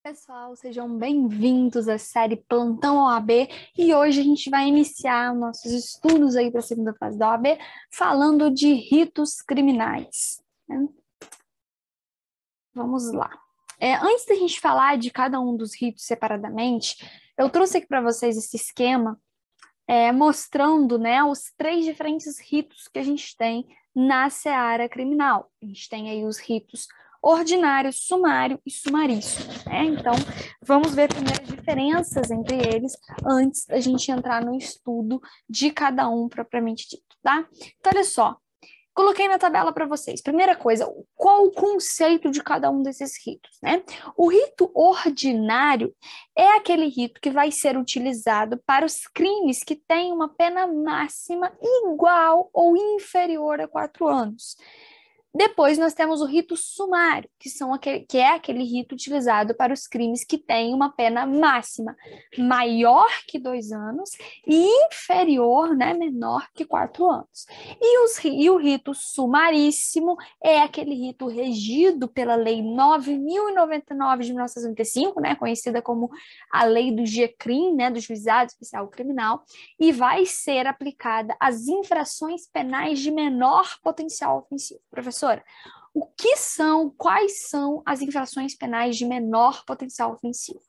Pessoal, sejam bem-vindos à série Plantão OAB e hoje a gente vai iniciar nossos estudos aí para a segunda fase da OAB falando de ritos criminais, né? Vamos lá. Antes da gente falar de cada um dos ritos separadamente, eu trouxe aqui para vocês esse esquema mostrando, né, os três diferentes ritos que a gente tem na seara criminal. A gente tem aí os ritos ordinário, sumário e sumaríssimo, né? Então, vamos ver primeiro as diferenças entre eles antes da gente entrar no estudo de cada um propriamente dito, tá? Então, olha só, coloquei na tabela para vocês. Primeira coisa, qual o conceito de cada um desses ritos, né? O rito ordinário é aquele rito que vai ser utilizado para os crimes que têm uma pena máxima igual ou inferior a 4 anos. Depois nós temos o rito sumário, que é aquele rito utilizado para os crimes que têm uma pena máxima maior que 2 anos e inferior, né, menor que 4 anos. E o rito sumaríssimo é aquele rito regido pela Lei 9.099 de 1995, né, conhecida como a Lei do GECRIM, né, do Juizado Especial Criminal, e vai ser aplicada às infrações penais de menor potencial ofensivo. Professora, quais são as infrações penais de menor potencial ofensivo?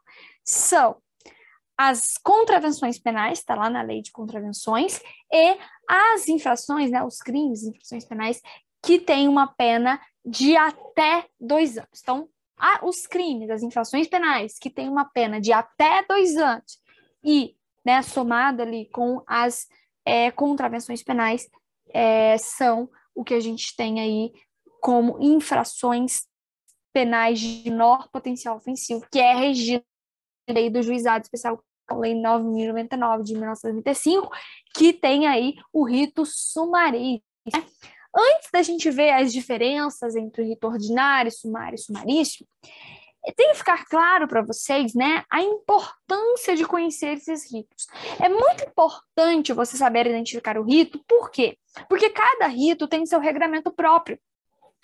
São as contravenções penais, está lá na lei de contravenções, e as infrações, né, os crimes, infrações penais, que têm uma pena de até 2 anos. Então, os crimes, as infrações penais, que têm uma pena de até 2 anos, e, né, somado ali com as contravenções penais, são o que a gente tem aí como infrações penais de menor potencial ofensivo, que é regido na lei do Juizado Especial, a Lei 9.099 de 1995, que tem aí o rito sumaríssimo. Né? Antes da gente ver as diferenças entre o rito ordinário, sumário e sumaríssimo, tem que ficar claro para vocês, né, a importância de conhecer esses ritos. É muito importante você saber identificar o rito, por quê? Porque cada rito tem seu regramento próprio.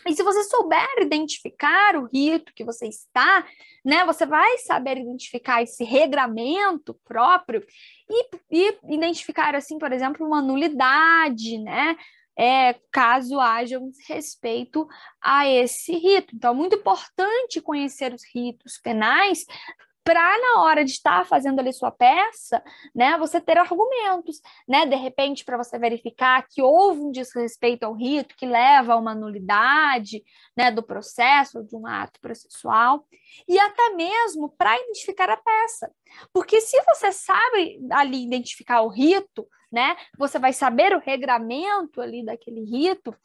E se você souber identificar o rito que você está, né, você vai saber identificar esse regramento próprio e identificar, assim, por exemplo, uma nulidade, né, caso haja um desrespeito a esse rito. Então, é muito importante conhecer os ritos penais para na hora de estar fazendo ali sua peça, né, você ter argumentos, né, de repente para você verificar que houve um desrespeito ao rito que leva a uma nulidade, né, do processo, de um ato processual, e até mesmo para identificar a peça, porque se você sabe ali identificar o rito, né, você vai saber o regramento ali daquele rito,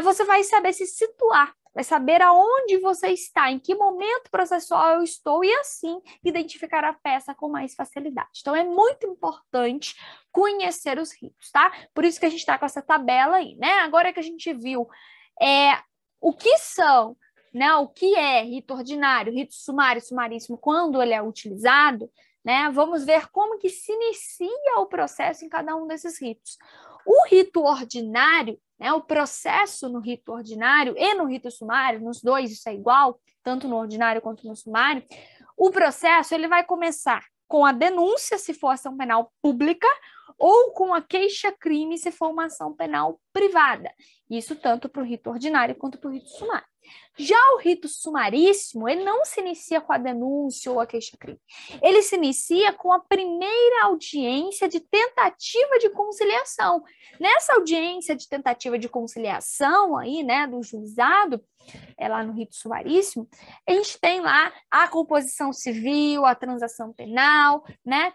você vai saber se situar, vai saber aonde você está, em que momento processual eu estou e assim identificar a peça com mais facilidade. Então é muito importante conhecer os ritos, tá? Por isso que a gente está com essa tabela aí, né? Agora que a gente viu o que são, né? O que é rito ordinário, rito sumário, sumaríssimo, quando ele é utilizado, né? Vamos ver como que se inicia o processo em cada um desses ritos. O rito ordinário, né, o processo no rito ordinário e no rito sumário, nos dois isso é igual, tanto no ordinário quanto no sumário, o processo ele vai começar com a denúncia, se for ação penal pública, ou com a queixa-crime, se for uma ação penal privada. Isso tanto para o rito ordinário quanto para o rito sumário. Já o rito sumaríssimo, ele não se inicia com a denúncia ou a queixa-crime. Ele se inicia com a primeira audiência de tentativa de conciliação. Nessa audiência de tentativa de conciliação aí, né, do juizado, lá no rito sumaríssimo, a gente tem lá a composição civil, a transação penal, né,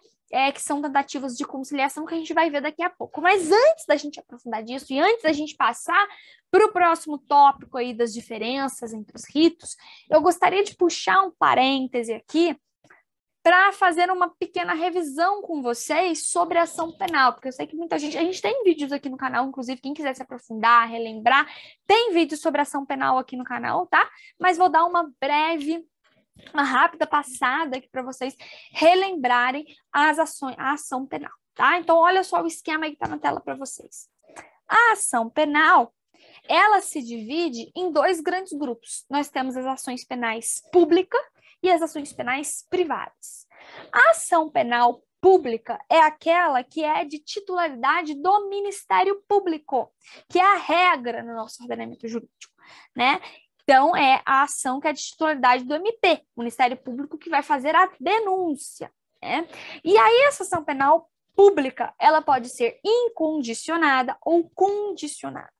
que são tentativas de conciliação que a gente vai ver daqui a pouco. Mas antes da gente aprofundar disso e antes da gente passar para o próximo tópico aí das diferenças entre os ritos, eu gostaria de puxar um parêntese aqui para fazer uma pequena revisão com vocês sobre a ação penal, porque eu sei que muita gente... A gente tem vídeos aqui no canal, inclusive, quem quiser se aprofundar, relembrar, tem vídeos sobre ação penal aqui no canal, tá? Mas vou dar uma rápida passada aqui para vocês relembrarem a ação penal, tá? Então, olha só o esquema aí que está na tela para vocês. A ação penal, ela se divide em 2 grandes grupos. Nós temos as ações penais públicas e as ações penais privadas. A ação penal pública é aquela que é de titularidade do Ministério Público, que é a regra no nosso ordenamento jurídico, né? Então, é a ação que é de titularidade do MP, Ministério Público, que vai fazer a denúncia, né? E aí, essa ação penal pública, ela pode ser incondicionada ou condicionada.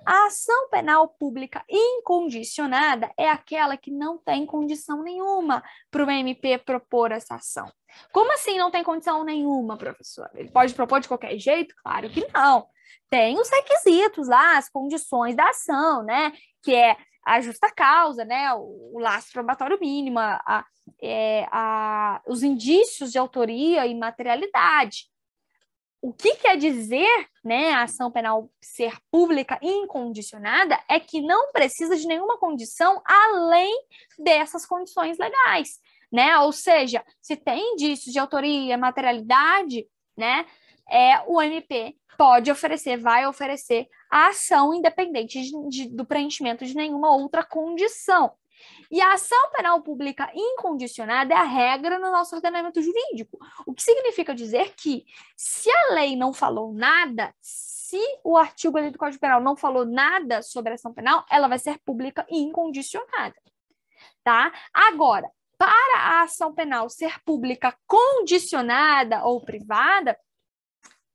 A ação penal pública incondicionada é aquela que não tem condição nenhuma para o MP propor essa ação. Como assim não tem condição nenhuma, professora? Ele pode propor de qualquer jeito? Claro que não. Tem os requisitos lá, as condições da ação, né? Que é a justa causa, né? O laço probatório mínimo, os indícios de autoria e materialidade. O que quer dizer, né, a ação penal ser pública incondicionada é que não precisa de nenhuma condição além dessas condições legais, né? Ou seja, se tem indícios de autoria, materialidade, né, o MP pode oferecer, vai oferecer a ação independente do preenchimento de nenhuma outra condição. E a ação penal pública incondicionada é a regra no nosso ordenamento jurídico, o que significa dizer que, se a lei não falou nada, se o artigo ali do Código Penal não falou nada sobre a ação penal, ela vai ser pública e incondicionada, tá? Agora, para a ação penal ser pública condicionada ou privada,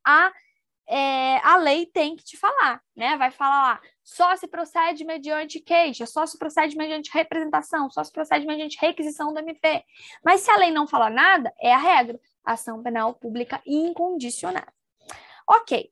a lei tem que te falar, né? Vai falar lá, só se procede mediante queixa, só se procede mediante representação, só se procede mediante requisição do MP. Mas se a lei não fala nada, é a regra, ação penal pública incondicionada. Ok.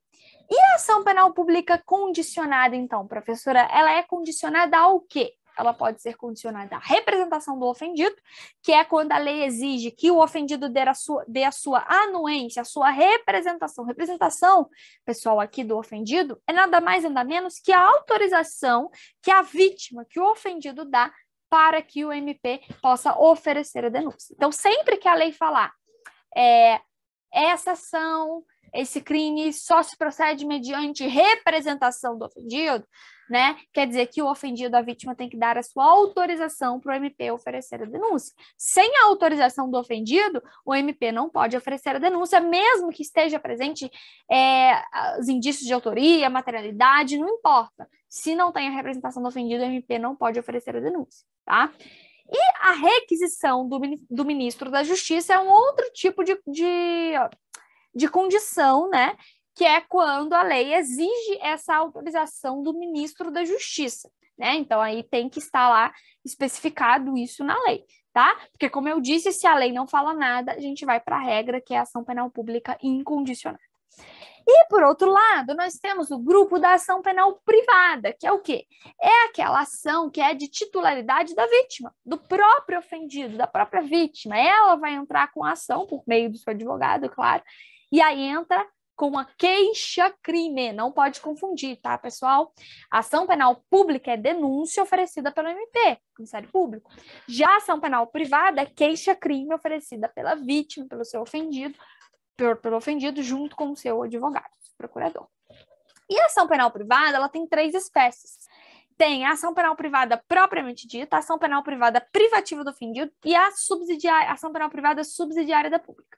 E a ação penal pública condicionada, então, professora, ela é condicionada ao quê? Ela pode ser condicionada à representação do ofendido, que é quando a lei exige que o ofendido dê a sua anuência, a sua representação. Representação, pessoal, aqui do ofendido, é nada mais nada menos que a autorização que a vítima, que o ofendido dá para que o MP possa oferecer a denúncia. Então, sempre que a lei falar essa ação, esse crime só se procede mediante representação do ofendido, né? Quer dizer que o ofendido, a vítima, tem que dar a sua autorização para o MP oferecer a denúncia. Sem a autorização do ofendido, o MP não pode oferecer a denúncia, mesmo que esteja presente os indícios de autoria, materialidade, não importa. Se não tem a representação do ofendido, o MP não pode oferecer a denúncia, tá? E a requisição do ministro da Justiça é um outro tipo de condição, né? Que é quando a lei exige essa autorização do ministro da Justiça, né? Então, aí tem que estar lá especificado isso na lei, tá? Porque, como eu disse, se a lei não fala nada, a gente vai para a regra, que é a ação penal pública incondicionada. E, por outro lado, nós temos o grupo da ação penal privada, que é o quê? É aquela ação que é de titularidade da vítima, do próprio ofendido, da própria vítima. Ela vai entrar com a ação, por meio do seu advogado, claro, e aí entra com a queixa-crime. Não pode confundir, tá, pessoal? A ação penal pública é denúncia oferecida pelo MP, Ministério Público. Já a ação penal privada é queixa-crime oferecida pela vítima, pelo seu ofendido, pelo ofendido junto com o seu advogado, procurador. E a ação penal privada, ela tem 3 espécies. Tem a ação penal privada propriamente dita, a ação penal privada privativa do ofendido e a ação penal privada subsidiária da pública.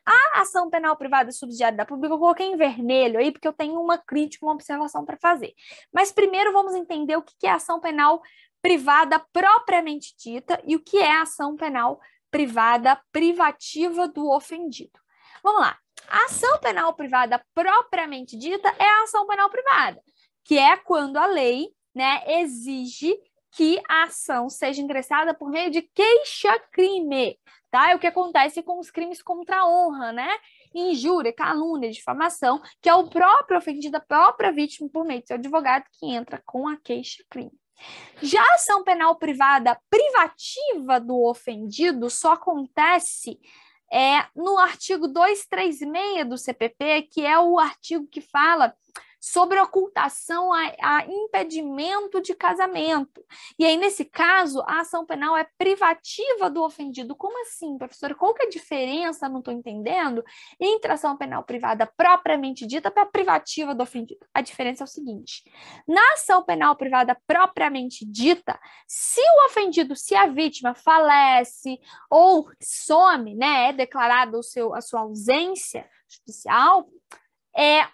A ação penal privada subsidiária da pública eu coloquei em vermelho aí porque eu tenho uma crítica, uma observação para fazer. Mas primeiro vamos entender o que é a ação penal privada propriamente dita e o que é a ação penal privada privativa do ofendido. Vamos lá. A ação penal privada propriamente dita é a ação penal privada, que é quando a lei, né, exige que a ação seja ingressada por meio de queixa-crime, tá? É o que acontece com os crimes contra a honra, né? Injúria, calúnia, difamação, que é o próprio ofendido, a própria vítima, por meio do seu advogado, que entra com a queixa-crime. Já a ação penal privada privativa do ofendido só acontece no artigo 236 do CPP, que é o artigo que fala sobre ocultação a impedimento de casamento. E aí, nesse caso, a ação penal é privativa do ofendido. Como assim, professora? Qual que é a diferença, não estou entendendo, entre a ação penal privada propriamente dita para a privativa do ofendido? A diferença é o seguinte: na ação penal privada propriamente dita, se o ofendido, se a vítima falece ou some, né, é declarada a sua ausência judicial,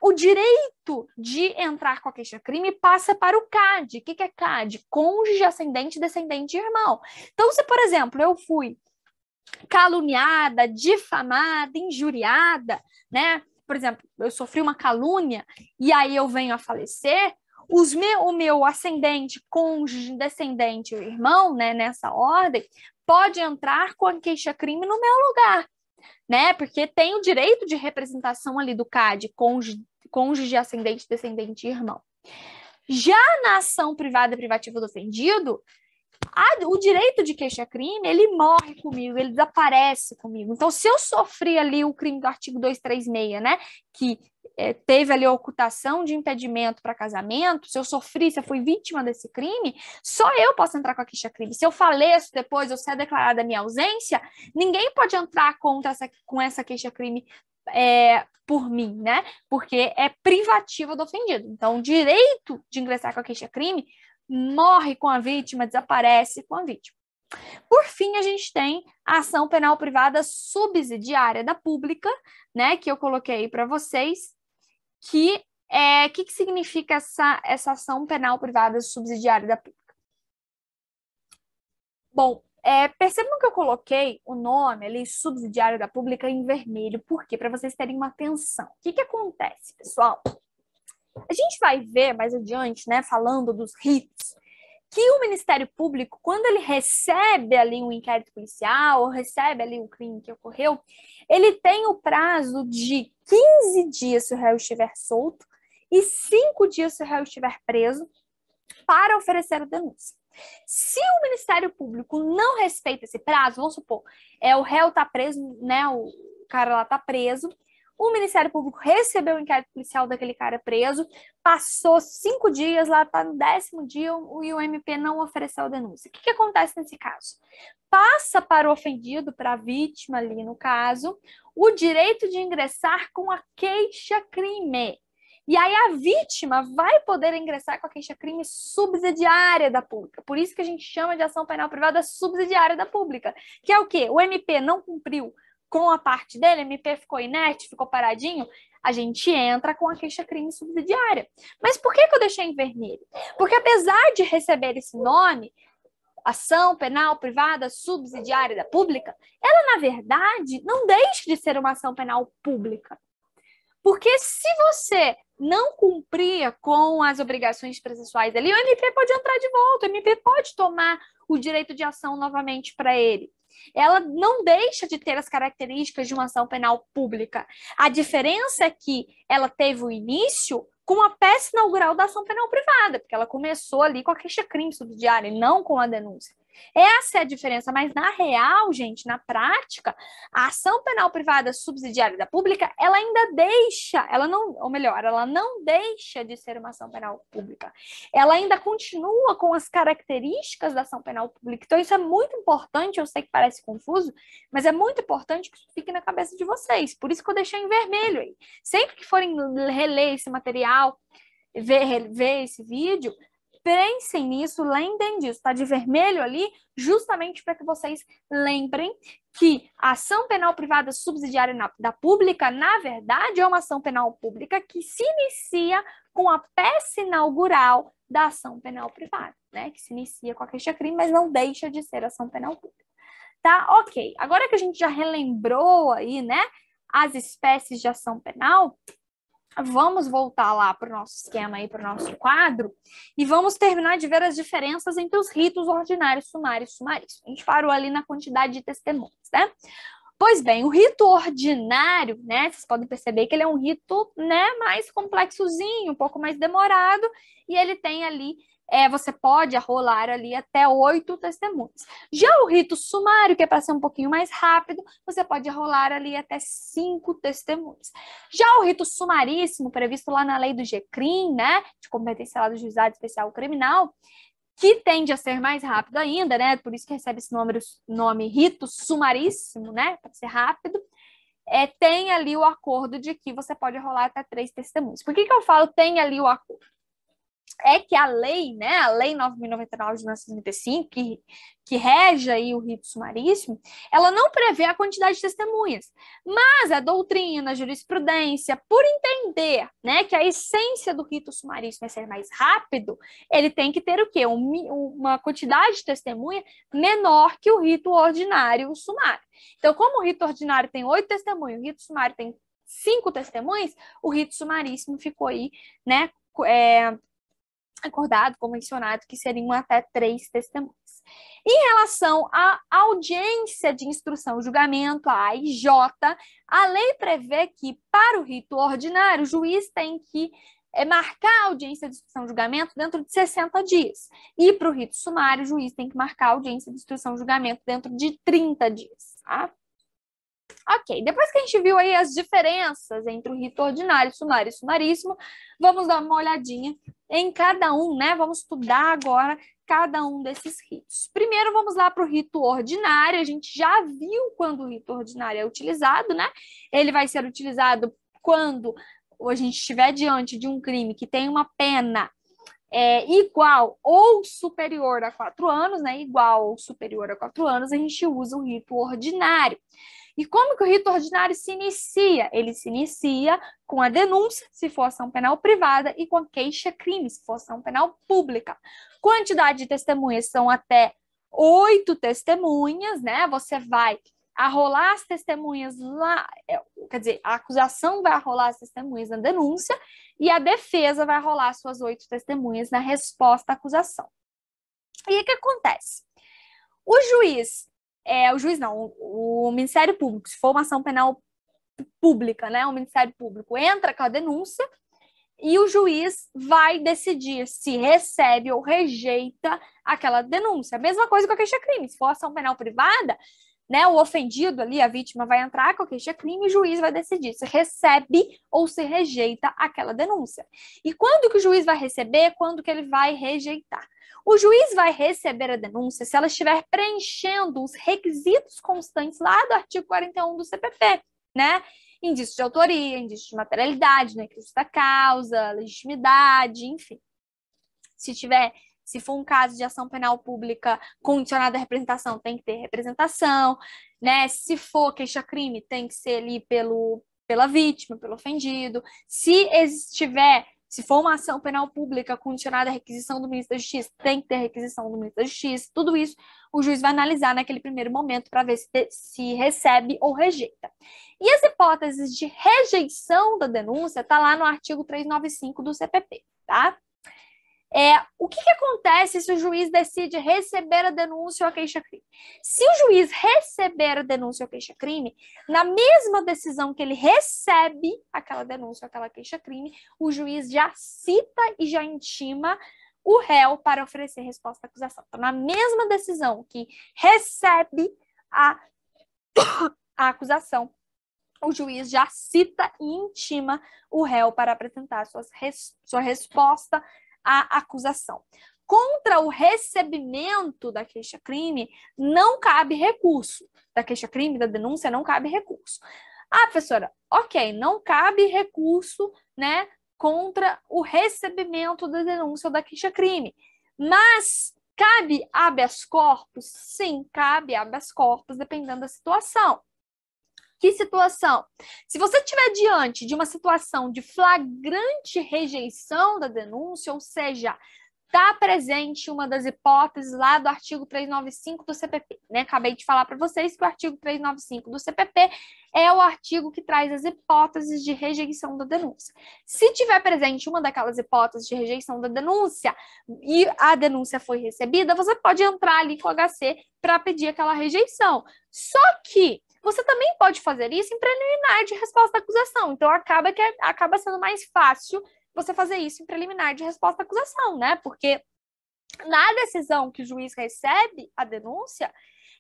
o direito de entrar com a queixa-crime passa para o CAD. O que é CAD? Cônjuge, ascendente, descendente e irmão. Então, se, por exemplo, eu fui caluniada, difamada, injuriada, né? Por exemplo, eu sofri uma calúnia e aí eu venho a falecer, o meu ascendente, cônjuge, descendente e irmão, né, nessa ordem, pode entrar com a queixa-crime no meu lugar, né? Porque tem o direito de representação ali do CAD, cônjuge, ascendente, descendente e irmão. Já na ação privada e privativa do ofendido, o direito de queixa-crime, ele morre comigo, ele desaparece comigo. Então, se eu sofri ali o crime do artigo 236, né, que teve ali a ocultação de impedimento para casamento, se eu fui vítima desse crime, só eu posso entrar com a queixa-crime. Se eu faleço depois, ou se é declarada a minha ausência, ninguém pode entrar com essa queixa-crime por mim, né? Porque é privativa do ofendido. Então, o direito de ingressar com a queixa-crime morre com a vítima, desaparece com a vítima. Por fim, a gente tem a ação penal privada subsidiária da pública, né, que eu coloquei para vocês, que significa essa ação penal privada subsidiária da pública? Bom, percebam que eu coloquei o nome ali, subsidiário da pública, em vermelho. Por quê? Para vocês terem uma atenção. O que acontece, pessoal? A gente vai ver mais adiante, né, falando dos ritos, que o Ministério Público, quando ele recebe ali um inquérito policial, ou recebe ali o crime que ocorreu, ele tem o prazo de 15 dias se o réu estiver solto e 5 dias se o réu estiver preso para oferecer a denúncia. Se o Ministério Público não respeita esse prazo, vamos supor, o réu está preso, né, o cara lá está preso, o Ministério Público recebeu o inquérito policial daquele cara preso, passou 5 dias, lá está no 10º dia e o MP não ofereceu a denúncia. O que acontece nesse caso? Passa para o ofendido, para a vítima ali no caso, o direito de ingressar com a queixa-crime. E aí a vítima vai poder ingressar com a queixa-crime subsidiária da pública. Por isso que a gente chama de ação penal privada subsidiária da pública. Que é o quê? O MP não cumpriu com a parte dele, o MP ficou inerte, ficou paradinho, a gente entra com a queixa-crime subsidiária. Mas por que eu deixei em vermelho? Porque apesar de receber esse nome, ação penal privada subsidiária da pública, ela, na verdade, não deixa de ser uma ação penal pública. Porque se você não cumpria com as obrigações processuais ali, o MP pode entrar de volta, o MP pode tomar o direito de ação novamente para ele. Ela não deixa de ter as características de uma ação penal pública. A diferença é que ela teve o início com a peça inaugural da ação penal privada, porque ela começou ali com a queixa-crime subsidiária e não com a denúncia. Essa é a diferença, mas na real, gente, na prática, a ação penal privada subsidiária da pública, ela ainda deixa, ela não deixa de ser uma ação penal pública. Ela ainda continua com as características da ação penal pública. Então, isso é muito importante, eu sei que parece confuso, mas é muito importante que isso fique na cabeça de vocês. Por isso que eu deixei em vermelho aí. Sempre que forem reler esse material, ver esse vídeo, pensem nisso, lembrem disso, tá de vermelho ali, justamente para que vocês lembrem que a ação penal privada subsidiária da pública, na verdade, é uma ação penal pública que se inicia com a peça inaugural da ação penal privada, né? Que se inicia com a queixa-crime, mas não deixa de ser ação penal pública. Tá? Ok. Agora que a gente já relembrou aí, né, as espécies de ação penal, vamos voltar lá para o nosso esquema aí, para o nosso quadro, e vamos terminar de ver as diferenças entre os ritos ordinários, sumários e sumaríssimos. A gente parou ali na quantidade de testemunhas, né? Pois bem, o rito ordinário, né, vocês podem perceber que ele é um rito, né, mais complexozinho, um pouco mais demorado, e ele tem ali você pode arrolar ali até 8 testemunhas. Já o rito sumário, que é para ser um pouquinho mais rápido, você pode arrolar ali até 5 testemunhas. Já o rito sumaríssimo, previsto lá na lei do GCRIM, né, de competência lá do Juizado Especial Criminal, que tende a ser mais rápido ainda, né, por isso que recebe esse nome rito sumaríssimo, né, para ser rápido, tem ali o acordo de que você pode arrolar até 3 testemunhas. Por que eu falo tem ali o acordo? É que a lei, né, a Lei 9.099 de 1995, que rege aí o rito sumaríssimo, ela não prevê a quantidade de testemunhas, mas a doutrina, a jurisprudência, por entender, né, que a essência do rito sumaríssimo é ser mais rápido, ele tem que ter o quê? Uma quantidade de testemunha menor que o rito ordinário, o sumário. Então, como o rito ordinário tem 8 testemunhas, o rito sumário tem 5 testemunhas, o rito sumaríssimo ficou aí, né, acordado, convencionado, que seriam até 3 testemunhas. Em relação à audiência de instrução e julgamento, a AIJ, a lei prevê que, para o rito ordinário, o juiz tem que marcar a audiência de instrução e julgamento dentro de 60 dias. E para o rito sumário, o juiz tem que marcar a audiência de instrução e julgamento dentro de 30 dias. Tá? Ok, depois que a gente viu aí as diferenças entre o rito ordinário, sumário e sumaríssimo, vamos dar uma olhadinha em cada um, né? Vamos estudar agora cada um desses ritos. Primeiro, vamos lá para o rito ordinário. A gente já viu quando o rito ordinário é utilizado, né? Ele vai ser utilizado quando a gente estiver diante de um crime que tem uma pena igual ou superior a 4 anos, né? Igual ou superior a 4 anos, a gente usa o rito ordinário. E como que o rito ordinário se inicia? Ele se inicia com a denúncia, se for ação penal privada, e com a queixa-crime, se for ação penal pública. Quantidade de testemunhas são até 8 testemunhas, né? Você vai arrolar as testemunhas lá, quer dizer, a acusação vai arrolar as testemunhas na denúncia e a defesa vai arrolar suas 8 testemunhas na resposta à acusação. E o que acontece? O juiz não, o Ministério Público, se for uma ação penal pública, né, o Ministério Público entra com a denúncia e o juiz vai decidir se recebe ou rejeita aquela denúncia. A mesma coisa com a queixa-crime, se for ação penal privada, né, o ofendido ali, a vítima, vai entrar com a queixa-crime e o juiz vai decidir se recebe ou se rejeita aquela denúncia. E quando que o juiz vai receber, quando que ele vai rejeitar? O juiz vai receber a denúncia se ela estiver preenchendo os requisitos constantes lá do artigo 41 do CPP, né? Indício de autoria, indício de materialidade, né? Justa causa, legitimidade, enfim. Se for um caso de ação penal pública condicionada à representação, tem que ter representação, né? Se for queixa-crime, tem que ser ali pela vítima, pelo ofendido. Se for uma ação penal pública condicionada à requisição do ministro da Justiça, tem que ter requisição do ministro da Justiça. Tudo isso o juiz vai analisar naquele primeiro momento para ver se recebe ou rejeita. E as hipóteses de rejeição da denúncia está lá no artigo 395 do CPP, tá? O que acontece se o juiz decide receber a denúncia ou a queixa-crime? Se o juiz receber a denúncia ou a queixa-crime, na mesma decisão que ele recebe aquela denúncia ou aquela queixa-crime, o juiz já cita e já intima o réu para oferecer resposta à acusação. Então, na mesma decisão que recebe a acusação, o juiz já cita e intima o réu para apresentar sua resposta à acusação. Contra o recebimento da queixa-crime, não cabe recurso. Da queixa-crime, da denúncia, não cabe recurso. Ah, professora, ok, não cabe recurso, né, contra o recebimento da denúncia ou da queixa-crime. Mas cabe habeas corpus? Sim, cabe habeas corpus, dependendo da situação. Que situação? Se você estiver diante de uma situação de flagrante rejeição da denúncia, ou seja, está presente uma das hipóteses lá do artigo 395 do CPP, né? Acabei de falar para vocês que o artigo 395 do CPP é o artigo que traz as hipóteses de rejeição da denúncia. Se tiver presente uma daquelas hipóteses de rejeição da denúncia e a denúncia foi recebida, você pode entrar ali com o HC para pedir aquela rejeição. Só que você também pode fazer isso em preliminar de resposta à acusação. Então, acaba sendo mais fácil você fazer isso em preliminar de resposta à acusação, né? Porque Na decisão que o juiz recebe a denúncia,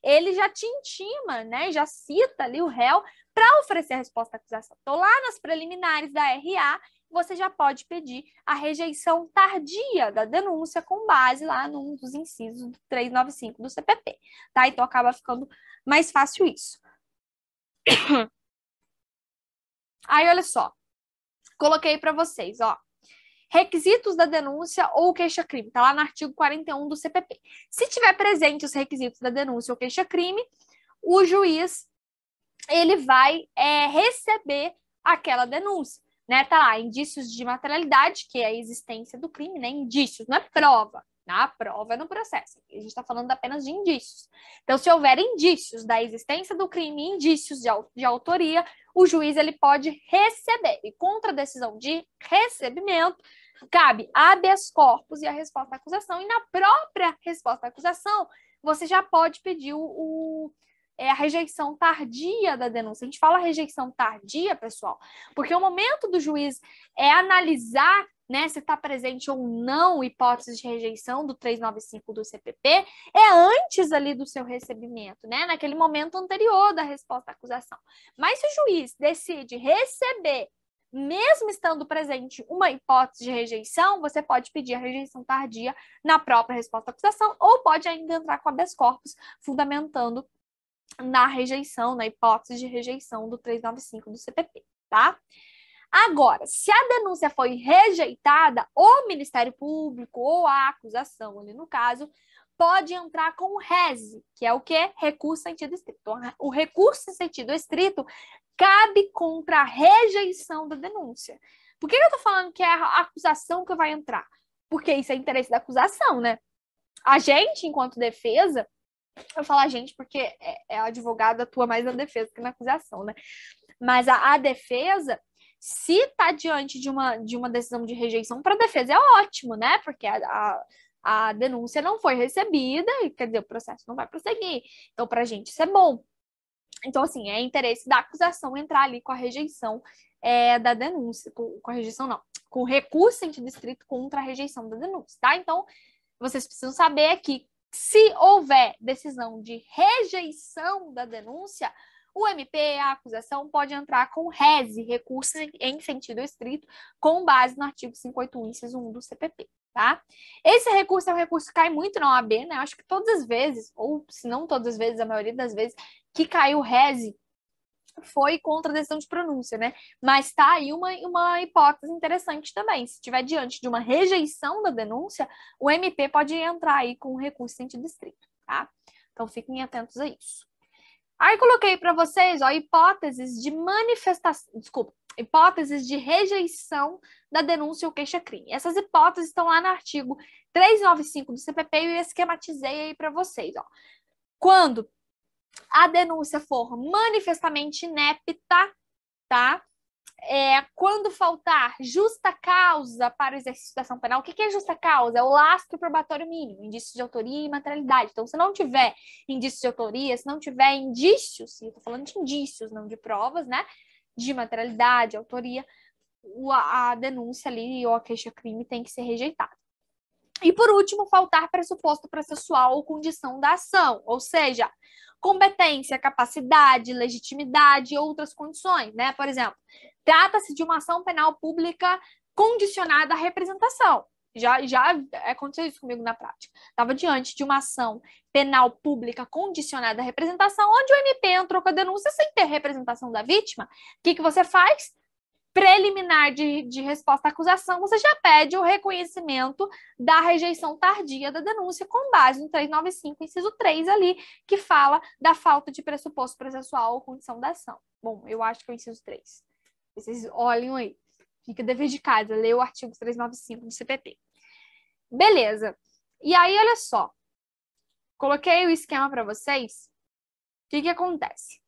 ele já te intima, né? Já cita ali o réu para oferecer a resposta à acusação. Então, lá nas preliminares da RA, você já pode pedir a rejeição tardia da denúncia com base lá num dos incisos do 395 do CPP, tá? Então, acaba ficando mais fácil isso. Aí, olha só, coloquei para vocês, ó. Requisitos da denúncia ou queixa-crime, tá lá no artigo 41 do CPP. Se tiver presente os requisitos da denúncia ou queixa-crime, o juiz ele vai receber aquela denúncia, né? Tá lá, indícios de materialidade, que é a existência do crime, né? Indícios, não é prova. A prova é no processo. A gente está falando apenas de indícios. Então, se houver indícios da existência do crime, indícios de autoria, o juiz ele pode receber. E contra a decisão de recebimento, cabe habeas corpus e a resposta à acusação. E na própria resposta à acusação, você já pode pedir a rejeição tardia da denúncia. A gente fala rejeição tardia, pessoal, porque o momento do juiz é analisar, né, se está presente ou não hipótese de rejeição do 395 do CPP, é antes ali do seu recebimento, né, naquele momento anterior da resposta à acusação. Mas se o juiz decide receber, mesmo estando presente uma hipótese de rejeição, você pode pedir a rejeição tardia na própria resposta à acusação ou pode ainda entrar com habeas corpus, fundamentando na rejeição, na hipótese de rejeição do 395 do CPP, tá? Agora, se a denúncia foi rejeitada, o Ministério Público ou a acusação, ali no caso, pode entrar com o RESE, que é o quê? Recurso em sentido estrito. Então, o recurso em sentido estrito cabe contra a rejeição da denúncia. Por que eu tô falando que é a acusação que vai entrar? Porque isso é interesse da acusação, né? A gente, enquanto defesa, eu falo a gente porque a advogada atua mais na defesa que na acusação, né? Mas a defesa, se está diante de uma decisão de rejeição, para a defesa é ótimo, né? Porque a denúncia não foi recebida e, quer dizer, o processo não vai prosseguir. Então, para a gente, isso é bom. Então, assim, é interesse da acusação entrar ali com a rejeição da denúncia, com a rejeição não, com o recurso em sentido estrito contra a rejeição da denúncia, tá? Então, vocês precisam saber que se houver decisão de rejeição da denúncia, o MP, a acusação, pode entrar com RESE, recurso em sentido estrito, com base no artigo 581, inciso 1 do CPP, tá? Esse recurso é um recurso que cai muito na OAB, né? Acho que todas as vezes, ou se não todas as vezes, a maioria das vezes, que caiu RESE foi contra a decisão de pronúncia, né? Mas tá aí uma hipótese interessante também. Se estiver diante de uma rejeição da denúncia, o MP pode entrar aí com um recurso em sentido estrito, tá? Então fiquem atentos a isso. Aí coloquei para vocês, ó, hipóteses de manifestação, desculpa, hipóteses de rejeição da denúncia ou queixa-crime. Essas hipóteses estão lá no artigo 395 do CPP e eu esquematizei aí para vocês, ó. Quando a denúncia for manifestamente inepta, tá? Quando faltar justa causa para o exercício da ação penal, o que é justa causa? É o lastro probatório mínimo, indício de autoria e materialidade. Então, se não tiver indício de autoria, se não tiver indícios, eu tô falando de indícios, não de provas, né? De materialidade, autoria, a denúncia ali ou a queixa-crime tem que ser rejeitada. E, por último, faltar pressuposto processual ou condição da ação, ou seja, competência, capacidade, legitimidade e outras condições, né? Por exemplo, trata-se de uma ação penal pública condicionada à representação. Já aconteceu isso comigo na prática. Estava diante de uma ação penal pública condicionada à representação, onde o MP entrou com a denúncia sem ter representação da vítima. O que você faz? Preliminar de resposta à acusação, você já pede o reconhecimento da rejeição tardia da denúncia com base no 395, inciso 3 ali, que fala da falta de pressuposto processual ou condição da ação. Bom, eu acho que é o inciso 3. Vocês olhem aí. Fica dever de casa, lê o artigo 395 do CPP. Beleza. E aí, olha só. Coloquei o esquema para vocês. O que acontece?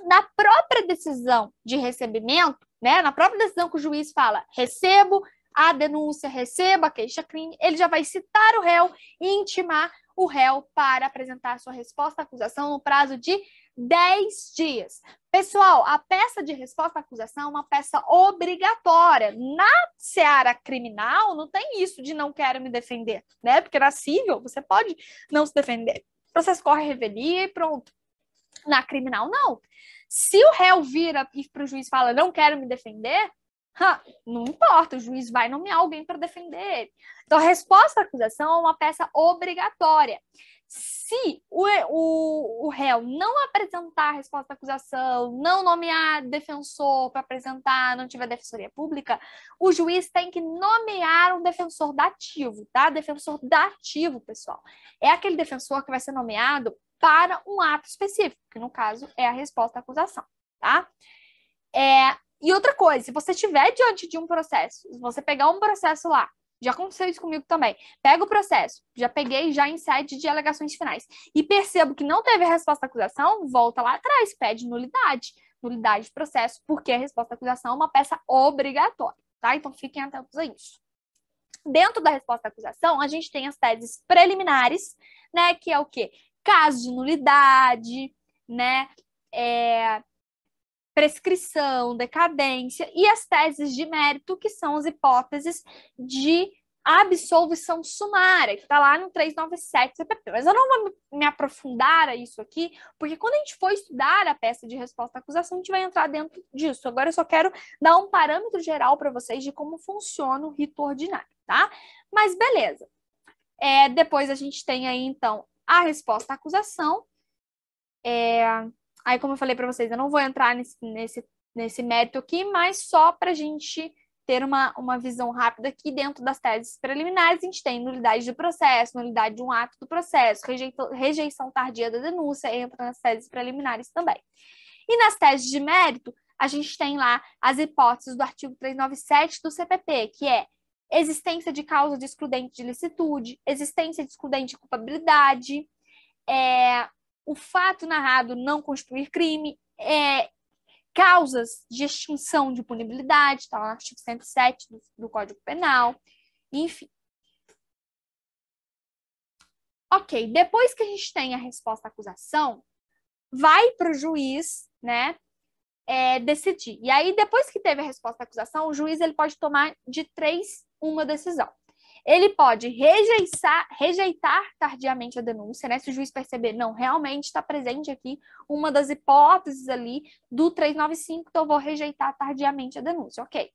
Na própria decisão de recebimento, né, na própria decisão que o juiz fala, recebo a denúncia, recebo a queixa-crime, ele já vai citar o réu e intimar o réu para apresentar sua resposta à acusação no prazo de 10 dias. Pessoal, a peça de resposta à acusação é uma peça obrigatória. Na seara criminal, não tem isso de não quero me defender, né? Porque na civil, você pode não se defender. O processo corre revelia e pronto. Na criminal, não. Se o réu vira e para o juiz fala, não quero me defender, não importa, o juiz vai nomear alguém para defender ele. Então, a resposta à acusação é uma peça obrigatória. Se o réu não apresentar a resposta à acusação, não nomear defensor para apresentar, não tiver defensoria pública, o juiz tem que nomear um defensor dativo, tá? Defensor dativo, pessoal. É aquele defensor que vai ser nomeado para um ato específico, que no caso é a resposta à acusação, tá? E outra coisa, se você estiver diante de um processo, se você pegar um processo lá, já aconteceu isso comigo também. Pega o processo, já peguei já em sede de alegações finais e percebo que não teve a resposta à acusação, volta lá atrás, pede nulidade de processo, porque a resposta à acusação é uma peça obrigatória, tá? Então fiquem atentos a isso. Dentro da resposta à acusação, a gente tem as teses preliminares, né, que é o quê? Caso de nulidade, né, prescrição, decadência, e as teses de mérito, que são as hipóteses de absolvição sumária, que está lá no 397 CPP. Mas eu não vou me aprofundar a isso aqui, porque quando a gente for estudar a peça de resposta à acusação, a gente vai entrar dentro disso. Agora eu só quero dar um parâmetro geral para vocês de como funciona o rito ordinário, tá? Mas beleza. Depois a gente tem aí, então, a resposta à acusação. Aí, como eu falei para vocês, eu não vou entrar nesse mérito aqui, mas só para a gente ter uma visão rápida aqui dentro das teses preliminares, a gente tem nulidade do processo, nulidade de um ato do processo, rejeição tardia da denúncia, entra nas teses preliminares também. E nas teses de mérito, a gente tem lá as hipóteses do artigo 397 do CPP, que é existência de causa de excludente de licitude, existência de excludente de culpabilidade, o fato narrado não constituir crime, causas de extinção de punibilidade, está lá no artigo 107 do Código Penal, enfim. Ok, depois que a gente tem a resposta à acusação, vai para o juiz, né, decidir. E aí, depois que teve a resposta à acusação, o juiz ele pode tomar de 3 uma decisão. Ele pode rejeitar tardiamente a denúncia, né? Se o juiz perceber, não, realmente está presente aqui uma das hipóteses ali do 395, então eu vou rejeitar tardiamente a denúncia, ok.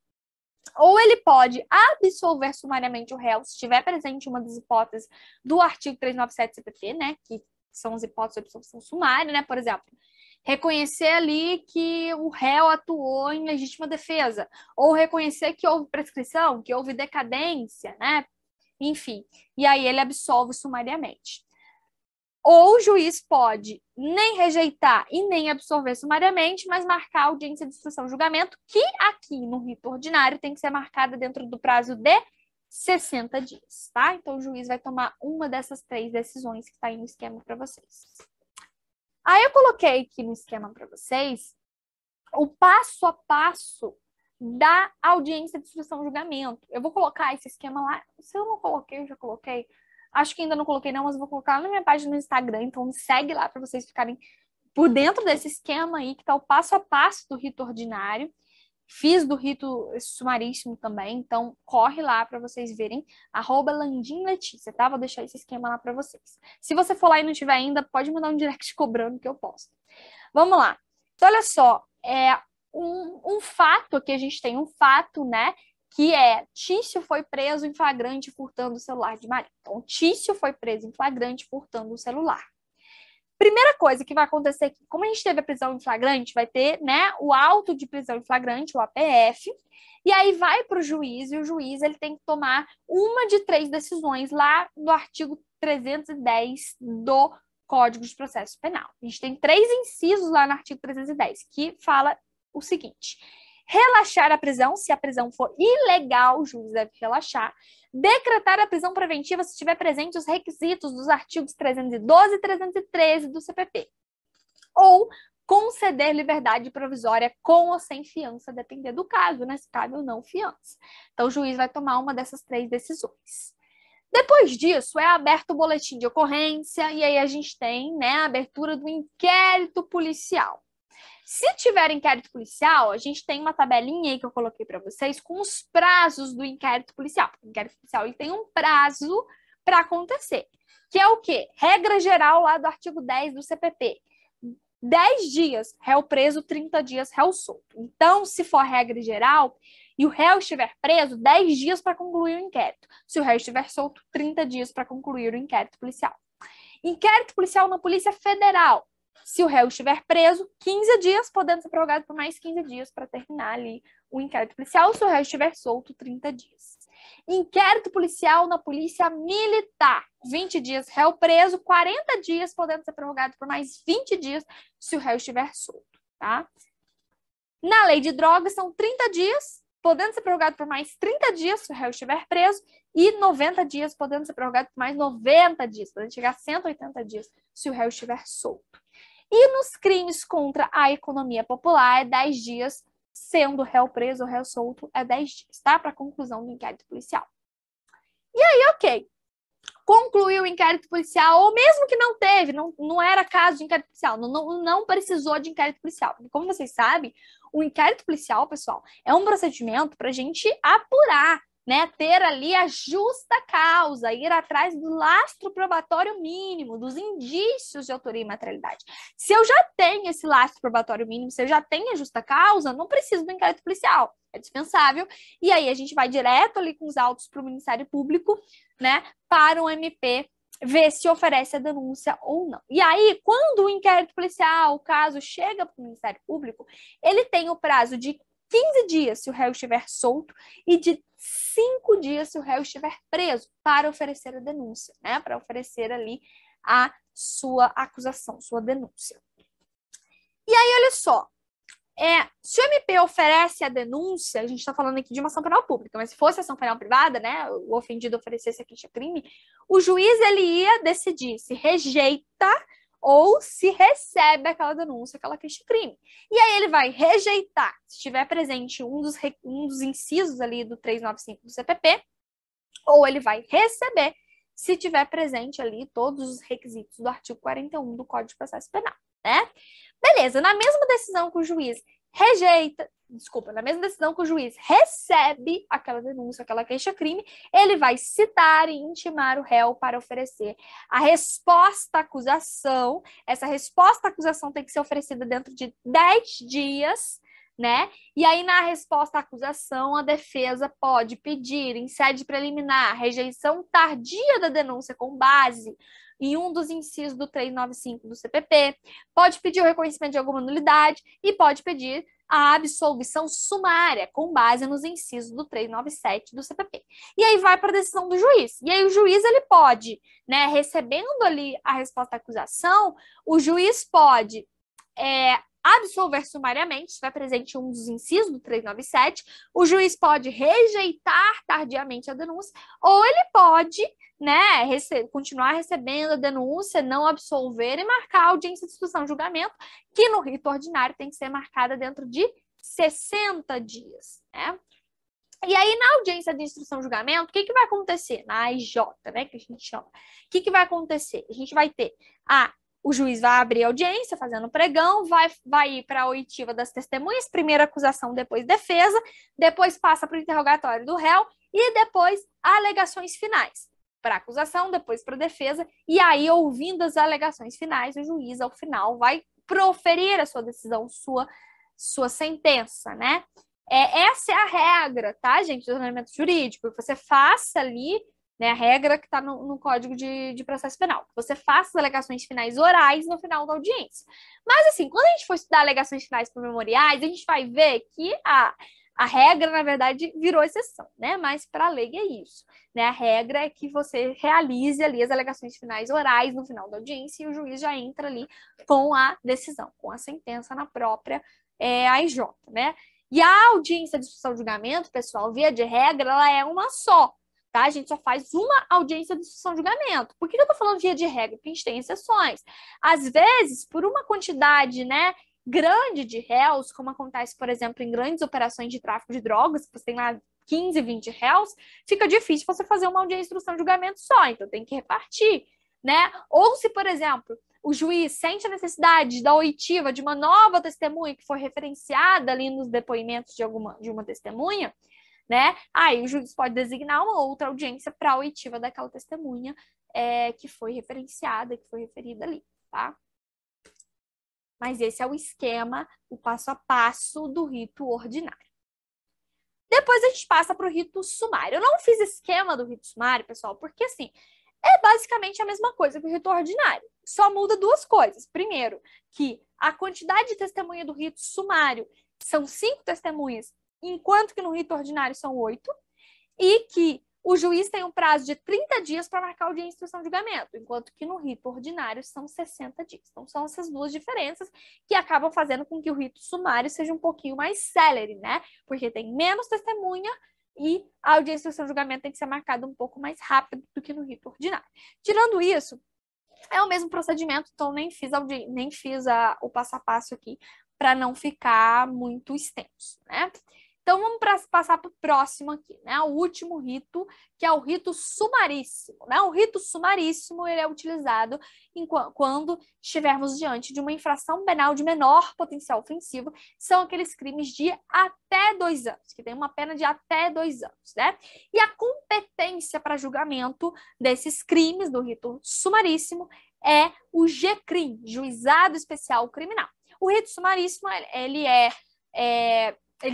Ou ele pode absolver sumariamente o réu, se estiver presente uma das hipóteses do artigo 397 CPP, né? Que são as hipóteses de absolvição sumária, né? Por exemplo, reconhecer ali que o réu atuou em legítima defesa, ou reconhecer que houve prescrição, que houve decadência, né? Enfim, e aí ele absolve sumariamente. Ou o juiz pode nem rejeitar e nem absolver sumariamente, mas marcar a audiência de instrução e julgamento, que aqui no rito ordinário tem que ser marcada dentro do prazo de 60 dias, tá? Então o juiz vai tomar uma dessas 3 decisões que está aí no esquema para vocês. Aí eu coloquei aqui no esquema para vocês o passo a passo da audiência de instrução e julgamento. Eu vou colocar esse esquema lá. Se eu não coloquei, eu já coloquei. Acho que ainda não coloquei não, mas eu vou colocar lá na minha página no Instagram. Então me segue lá para vocês ficarem por dentro desse esquema aí, que tá o passo a passo do rito ordinário. Fiz do rito sumaríssimo também, então corre lá para vocês verem, @landinletícia, tá? Vou deixar esse esquema lá para vocês. Se você for lá e não tiver ainda, pode mandar um direct cobrando que eu posto. Vamos lá. Então, olha só, um fato, aqui a gente tem um fato, né, que Tício foi preso em flagrante furtando o celular de Maria. Então, Tício foi preso em flagrante furtando o celular. Primeira coisa que vai acontecer aqui, como a gente teve a prisão em flagrante, vai ter, né, o auto de prisão em flagrante, o APF, e aí vai para o juiz, e o juiz ele tem que tomar uma de 3 decisões lá no artigo 310 do Código de Processo Penal. A gente tem 3 incisos lá no artigo 310, que fala o seguinte: relaxar a prisão, se a prisão for ilegal, o juiz deve relaxar. Decretar a prisão preventiva se estiver presente os requisitos dos artigos 312 e 313 do CPP. Ou conceder liberdade provisória com ou sem fiança, depender do caso, né? Se cabe ou não fiança. Então, o juiz vai tomar uma dessas 3 decisões. Depois disso, é aberto o boletim de ocorrência e aí a gente tem, né, a abertura do inquérito policial. Se tiver inquérito policial, a gente tem uma tabelinha aí que eu coloquei para vocês com os prazos do inquérito policial. O inquérito policial ele tem um prazo para acontecer, que é o quê? Regra geral lá do artigo 10 do CPP. 10 dias, réu preso, 30 dias, réu solto. Então, se for regra geral e o réu estiver preso, 10 dias para concluir o inquérito. Se o réu estiver solto, 30 dias para concluir o inquérito policial. Inquérito policial na Polícia Federal. Se o réu estiver preso, 15 dias, podendo ser prorrogado por mais 15 dias para terminar ali o inquérito policial. Se o réu estiver solto, 30 dias. Inquérito policial na Polícia Militar. 20 dias, réu preso, 40 dias, podendo ser prorrogado por mais 20 dias se o réu estiver solto, tá? Na lei de drogas, são 30 dias, podendo ser prorrogado por mais 30 dias se o réu estiver preso, e 90 dias, podendo ser prorrogado por mais 90 dias, podendo chegar a 180 dias se o réu estiver solto. E nos crimes contra a economia popular, é 10 dias, sendo réu preso ou réu solto, é 10 dias, tá? Para conclusão do inquérito policial. E aí, ok. Concluiu o inquérito policial, ou mesmo que não teve, não era caso de inquérito policial, não precisou de inquérito policial. Porque, como vocês sabem, o inquérito policial, pessoal, é um procedimento para a gente apurar, né, ter ali a justa causa, ir atrás do lastro probatório mínimo, dos indícios de autoria e materialidade. Se eu já tenho esse lastro probatório mínimo, se eu já tenho a justa causa, não preciso do inquérito policial, é dispensável. E aí a gente vai direto ali com os autos para o Ministério Público, né, para o MP ver se oferece a denúncia ou não. E aí, quando o inquérito policial, o caso chega para o Ministério Público, ele tem o prazo de 15 dias se o réu estiver solto e de 5 dias se o réu estiver preso para oferecer a denúncia, né? Para oferecer ali a sua acusação, sua denúncia. E aí, olha só, se o MP oferece a denúncia, a gente está falando aqui de uma ação penal pública, mas se fosse ação penal privada, né, o ofendido oferecesse a queixa-crime, o juiz ele ia decidir se rejeita ou se recebe aquela denúncia, aquela queixa-crime. E aí ele vai rejeitar, se estiver presente um dos incisos ali do 395 do CPP, ou ele vai receber, se tiver presente ali todos os requisitos do artigo 41 do Código de Processo Penal, né? Beleza, na mesma decisão que o juiz na mesma decisão que o juiz recebe aquela denúncia, aquela queixa-crime, ele vai citar e intimar o réu para oferecer a resposta à acusação. Essa resposta à acusação tem que ser oferecida dentro de 10 dias, né? E aí, na resposta à acusação, a defesa pode pedir, em sede preliminar, rejeição tardia da denúncia com base em um dos incisos do 395 do CPP, pode pedir o reconhecimento de alguma nulidade e pode pedir a absolvição sumária com base nos incisos do 397 do CPP. E aí vai para a decisão do juiz. E aí o juiz ele pode, né, recebendo ali a resposta à acusação, o juiz pode absolver sumariamente, se estiver presente um dos incisos do 397, o juiz pode rejeitar tardiamente a denúncia, ou ele pode, né, continuar recebendo a denúncia, não absolver e marcar a audiência de instrução e julgamento, que no rito ordinário tem que ser marcada dentro de 60 dias, né? E aí, na audiência de instrução e julgamento, o que vai acontecer? Na AIJ, né, que a gente chama. O que vai acontecer? A gente vai ter o juiz vai abrir a audiência, fazendo pregão, vai ir para a oitiva das testemunhas, primeiro acusação, depois defesa, depois passa para o interrogatório do réu e depois alegações finais. Para acusação, depois para defesa, e aí, ouvindo as alegações finais, o juiz, ao final, vai proferir a sua decisão, sua sentença, né? Essa é a regra, tá, gente, do ordenamento jurídico, que você faça ali, né, a regra que está no Código de Processo Penal, que você faça as alegações finais orais no final da audiência. Mas, assim, quando a gente for estudar alegações finais por memoriais, a gente vai ver que a regra, na verdade, virou exceção, né? Mas para a lei é isso, né? A regra é que você realize ali as alegações finais orais no final da audiência e o juiz já entra ali com a decisão, com a sentença na própria AIJ, né? E a audiência de instrução de julgamento, pessoal, via de regra, ela é uma só, tá? A gente só faz uma audiência de instrução de julgamento. Por que eu tô falando via de regra? Porque a gente tem exceções. Às vezes, por uma quantidade, né, grande de réus, como acontece, por exemplo, em grandes operações de tráfico de drogas, que você tem lá 15, 20 réus, fica difícil você fazer uma audiência de instrução de julgamento só, então tem que repartir, né? Ou se, por exemplo, o juiz sente a necessidade da oitiva de uma nova testemunha que foi referenciada ali nos depoimentos de uma testemunha, né? Aí o juiz pode designar uma outra audiência para a oitiva daquela testemunha que foi referenciada, que foi referida ali, tá? Mas esse é o esquema, o passo a passo do rito ordinário. Depois a gente passa para o rito sumário. Eu não fiz esquema do rito sumário, pessoal, porque assim, é basicamente a mesma coisa que o rito ordinário. Só muda duas coisas. Primeiro, que a quantidade de testemunha do rito sumário são 5 testemunhas, enquanto que no rito ordinário são 8, e que o juiz tem um prazo de 30 dias para marcar audiência de instrução de julgamento, enquanto que no rito ordinário são 60 dias. Então, são essas duas diferenças que acabam fazendo com que o rito sumário seja um pouquinho mais célere, né? Porque tem menos testemunha e a audiência de instrução de julgamento tem que ser marcada um pouco mais rápido do que no rito ordinário. Tirando isso, é o mesmo procedimento, então nem fiz o passo a passo aqui para não ficar muito extenso, né? Então, vamos passar para o próximo aqui, né? O último rito, que é o rito sumaríssimo, né? O rito sumaríssimo, ele é utilizado quando estivermos diante de uma infração penal de menor potencial ofensivo, são aqueles crimes de até 2 anos, que tem uma pena de até 2 anos, né? E a competência para julgamento desses crimes do rito sumaríssimo é o GCRIM, Juizado Especial Criminal. O rito sumaríssimo, ele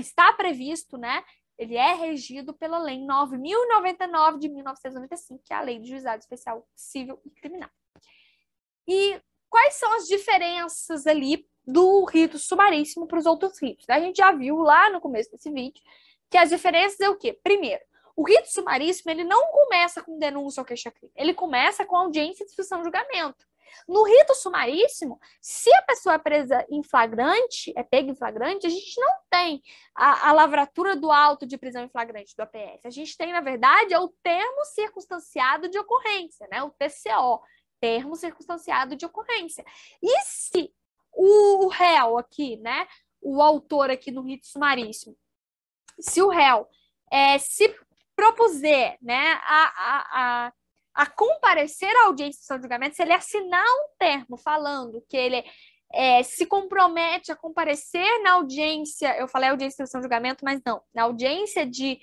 está previsto, né? Ele é regido pela Lei 9.099 de 1995, que é a Lei de Juizado Especial Civil e Criminal. E quais são as diferenças ali do rito sumaríssimo para os outros ritos? A gente já viu lá no começo desse vídeo que as diferenças é o quê? Primeiro, o rito sumaríssimo, ele não começa com denúncia ou queixa-crime, ele começa com audiência de instrução de julgamento. No rito sumaríssimo, se a pessoa é presa em flagrante, é pega em flagrante, a gente não tem a lavratura do auto de prisão em flagrante do APF. A gente tem, na verdade, o termo circunstanciado de ocorrência, né? O TCO, termo circunstanciado de ocorrência. E se o réu aqui, né? O autor aqui no rito sumaríssimo, se o réu se propuser, né, a comparecer à audiência de julgamento, se ele assinar um termo falando que ele se compromete a comparecer na audiência, eu falei audiência de instrução de julgamento, mas não, na audiência de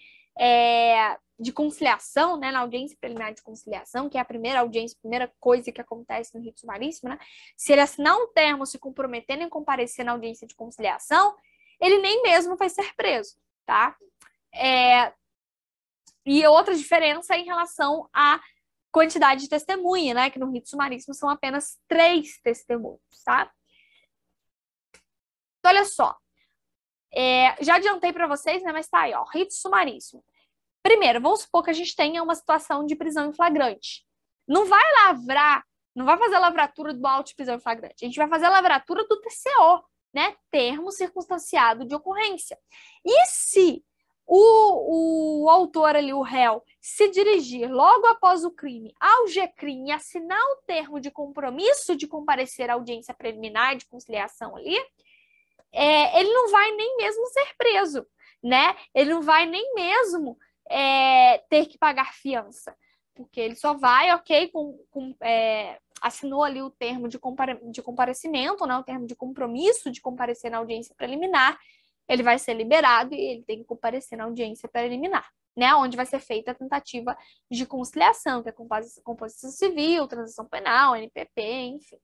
conciliação, né, na audiência preliminar de conciliação, que é a primeira audiência, a primeira coisa que acontece no rito sumaríssimo, né, se ele assinar um termo se comprometendo em comparecer na audiência de conciliação, ele nem mesmo vai ser preso, tá? E outra diferença é em relação à quantidade de testemunha, né? Que no rito sumaríssimo são apenas 3 testemunhas, tá? Então, olha só. Já adiantei para vocês, né? Mas tá aí, ó. Rito sumaríssimo. Primeiro, vamos supor que a gente tenha uma situação de prisão em flagrante. Não vai fazer a lavratura do auto de prisão em flagrante. A gente vai fazer a lavratura do TCO, né? Termo circunstanciado de ocorrência. E se o autor ali, o réu, se dirigir logo após o crime ao GCRIM e assinar o termo de compromisso de comparecer à audiência preliminar de conciliação ali, ele não vai nem mesmo ser preso, né? Ele não vai nem mesmo ter que pagar fiança, porque ele só vai, ok, assinou ali o termo de comparecimento, né? O termo de compromisso de comparecer na audiência preliminar, ele vai ser liberado e ele tem que comparecer na audiência preliminar, né? Onde vai ser feita a tentativa de conciliação, que é composição civil, transação penal, NPP, enfim.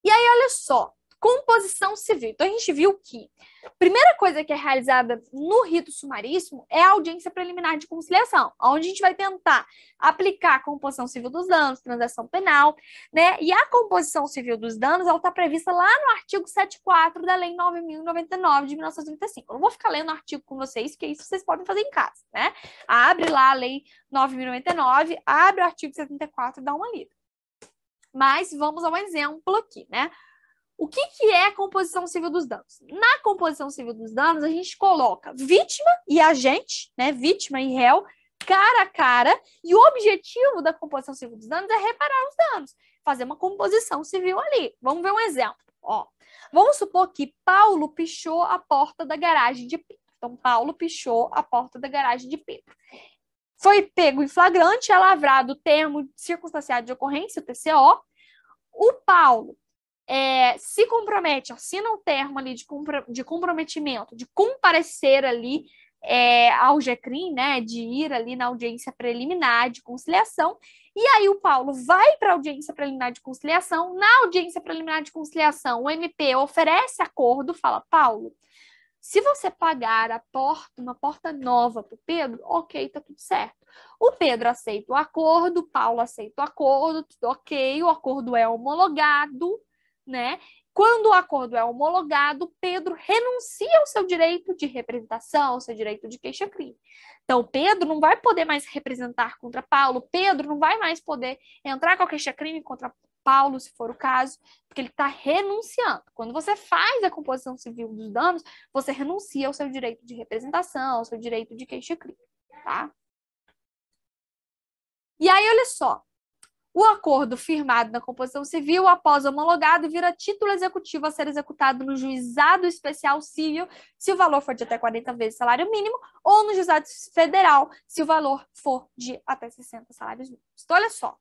E aí, olha só, composição civil. Então, a gente viu que a primeira coisa que é realizada no rito sumaríssimo é a audiência preliminar de conciliação, onde a gente vai tentar aplicar a composição civil dos danos, transação penal, né? E a composição civil dos danos, ela está prevista lá no artigo 74 da Lei 9.099 de 1935. Eu não vou ficar lendo o artigo com vocês, porque isso vocês podem fazer em casa, né? Abre lá a Lei 9.099, abre o artigo 74 e dá uma lida. Mas vamos a um exemplo aqui, né? O que é a composição civil dos danos? Na composição civil dos danos, a gente coloca vítima e agente, né? Vítima e réu, cara a cara, e o objetivo da composição civil dos danos é reparar os danos, fazer uma composição civil ali. Vamos ver um exemplo. Ó, vamos supor que Paulo pichou a porta da garagem de Pedro. Então, Paulo pichou a porta da garagem de Pedro. Foi pego em flagrante, é lavrado o termo circunstanciado de ocorrência, o TCO. o Paulo se compromete, assina um termo ali de comprometimento, de comparecer ali ao GCRIM, né, de ir ali na audiência preliminar de conciliação, e aí o Paulo vai para a audiência preliminar de conciliação, na audiência preliminar de conciliação, o MP oferece acordo, fala, Paulo, se você pagar uma porta nova para o Pedro, ok, tá tudo certo. O Pedro aceita o acordo, o Paulo aceita o acordo, tudo ok, o acordo é homologado, né? Quando o acordo é homologado, Pedro renuncia ao seu direito de representação, ao seu direito de queixa-crime. Então, Pedro não vai poder mais representar contra Paulo, Pedro não vai mais poder entrar com a queixa-crime contra Paulo, se for o caso, porque ele está renunciando. Quando você faz a composição civil dos danos, você renuncia ao seu direito de representação, ao seu direito de queixa-crime, tá? E aí, olha só, o acordo firmado na composição civil, após homologado, vira título executivo a ser executado no juizado especial civil, se o valor for de até 40 vezes o salário mínimo, ou no juizado federal, se o valor for de até 60 salários mínimos. Então, olha só,